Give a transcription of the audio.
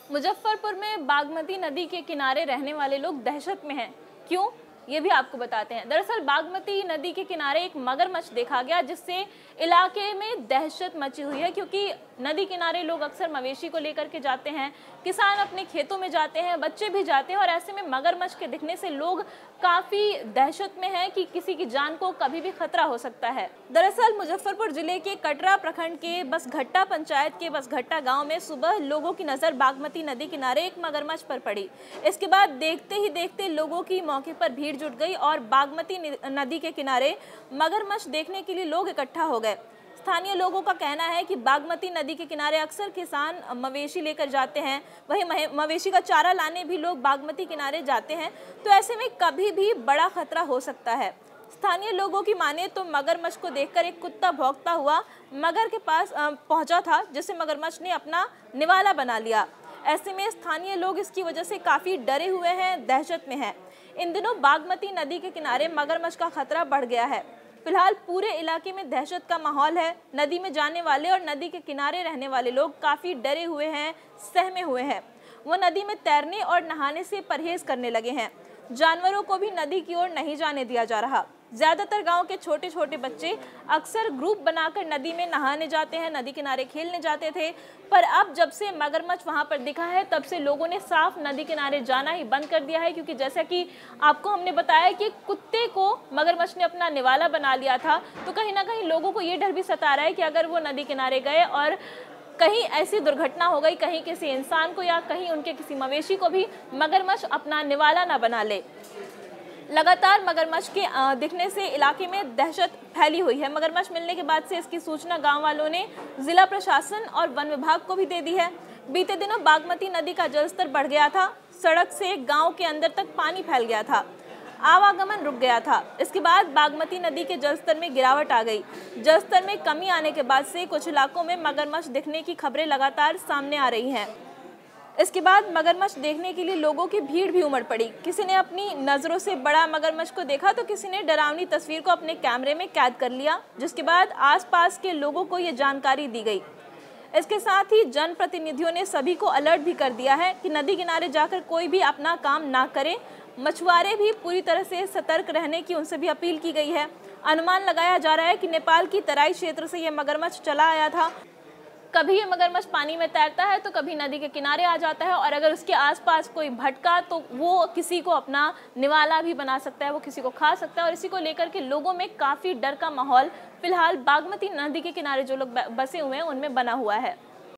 मुजफ्फरपुर में बागमती नदी के किनारे रहने वाले लोग दहशत में हैं। क्यों? ये भी आपको बताते हैं। दरअसल बागमती नदी के किनारे एक मगरमच्छ देखा गया, जिससे इलाके में दहशत मची हुई है, क्योंकि नदी किनारे लोग अक्सर मवेशी को लेकर के जाते हैं, किसान अपने खेतों में जाते हैं, बच्चे भी जाते हैं, और ऐसे में मगरमच्छ के दिखने से लोग काफी दहशत में हैं कि किसी की जान को कभी भी खतरा हो सकता है। दरअसल मुजफ्फरपुर जिले के कटरा प्रखंड के बसघट्टा पंचायत के बसघट्टा गांव में सुबह लोगों की नजर बागमती नदी किनारे एक मगरमच्छ पर पड़ी। इसके बाद देखते ही देखते लोगों की मौके पर भीड़ जुट गई और बागमती नदी के किनारे मगरमच्छ देखने के लिए लोग इकट्ठा हो गए। स्थानीय लोगों का कहना है कि बागमती नदी के किनारे अक्सर किसान मवेशी लेकर जाते हैं, वहीं मवेशी का चारा लाने भी लोग बागमती किनारे जाते हैं, तो ऐसे में कभी भी बड़ा खतरा हो सकता है। स्थानीय लोगों की माने तो मगरमच्छ को देखकर एक कुत्ता भौंकता हुआ मगर के पास पहुंचा था, जिसे मगरमच्छ ने अपना निवाला बना लिया। ऐसे में स्थानीय लोग इसकी वजह से काफ़ी डरे हुए हैं, दहशत में हैं। इन दिनों बागमती नदी के किनारे मगरमच्छ का खतरा बढ़ गया है। फिलहाल पूरे इलाके में दहशत का माहौल है। नदी में जाने वाले और नदी के किनारे रहने वाले लोग काफ़ी डरे हुए हैं, सहमे हुए हैं। वो नदी में तैरने और नहाने से परहेज करने लगे हैं। जानवरों को भी नदी की ओर नहीं जाने दिया जा रहा। ज़्यादातर गांव के छोटे छोटे बच्चे अक्सर ग्रुप बनाकर नदी में नहाने जाते हैं, नदी किनारे खेलने जाते थे, पर अब जब से मगरमच्छ वहां पर दिखा है तब से लोगों ने साफ नदी किनारे जाना ही बंद कर दिया है, क्योंकि जैसा कि आपको हमने बताया कि कुत्ते को मगरमच्छ ने अपना निवाला बना लिया था, तो कहीं ना कहीं लोगों को ये डर भी सता रहा है कि अगर वो नदी किनारे गए और कहीं ऐसी दुर्घटना हो गई, कहीं किसी इंसान को या कहीं उनके किसी मवेशी को भी मगरमच्छ अपना निवाला ना बना ले। लगातार मगरमच्छ के दिखने से इलाके में दहशत फैली हुई है। मगरमच्छ मिलने के बाद से इसकी सूचना गांव वालों ने जिला प्रशासन और वन विभाग को भी दे दी है। बीते दिनों बागमती नदी का जलस्तर बढ़ गया था। सड़क से गांव के अंदर तक पानी फैल गया था, आवागमन रुक गया था। इसके बाद बागमती नदी के जलस्तर में गिरावट आ गई। जलस्तर में कमी आने के बाद से कुछ इलाकों में मगरमच्छ दिखने की खबरें लगातार सामने आ रही हैं। इसके बाद मगरमच्छ देखने के लिए लोगों की भीड़ भी उमड़ पड़ी। किसी ने अपनी नज़रों से बड़ा मगरमच्छ को देखा, तो किसी ने डरावनी तस्वीर को अपने कैमरे में कैद कर लिया, जिसके बाद आसपास के लोगों को ये जानकारी दी गई। इसके साथ ही जनप्रतिनिधियों ने सभी को अलर्ट भी कर दिया है कि नदी किनारे जाकर कोई भी अपना काम ना करे। मछुआरे भी पूरी तरह से सतर्क रहने की उनसे भी अपील की गई है। अनुमान लगाया जा रहा है कि नेपाल की तराई क्षेत्र से यह मगरमच्छ चला आया था। कभी ये मगरमच्छ पानी में तैरता है तो कभी नदी के किनारे आ जाता है, और अगर उसके आसपास कोई भटका तो वो किसी को अपना निवाला भी बना सकता है, वो किसी को खा सकता है। और इसी को लेकर के लोगों में काफ़ी डर का माहौल फिलहाल बागमती नदी के किनारे जो लोग बसे हुए हैं उनमें बना हुआ है।